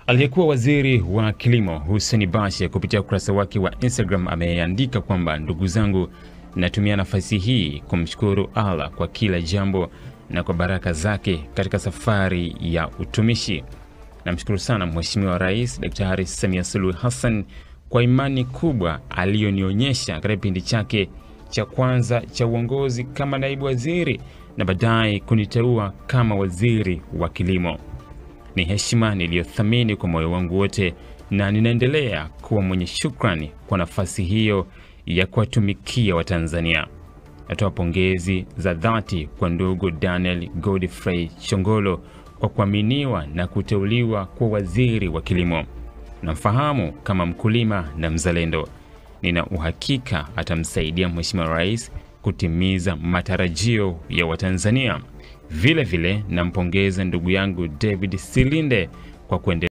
Aliyekuwa waziri wa kilimo Hussein Bashe kupitia ukurasa wake wa Instagram ameandika kwamba ndugu zangu, natumia nafasi hii kumshukuru Allah kwa kila jambo na kwa baraka zake katika safari ya utumishi. Namshukuru sana Mheshimiwa Rais Daktari Samia Suluhu Hassan kwa imani kubwa aliyonionyesha katika kipindi chake cha kwanza cha uongozi kama naibu waziri na baadaye kuniteua kama waziri wa kilimo. Ni heshima niliyothamini kwa moyo wangu wote na ninaendelea kuwa mwenye shukrani kwa nafasi hiyo ya kuwatumikia Watanzania. Natoa pongezi za dhati kwa ndugu Daniel Godfrey Chongolo kwa kuaminiwa na kuteuliwa kwa waziri wa kilimo. Namfahamu kama mkulima na mzalendo. Nina uhakika atamsaidia Mheshimiwa Rais kutimiza matarajio ya Watanzania. Vile vile nampongeza ndugu yangu David Silinde kwa kuendelea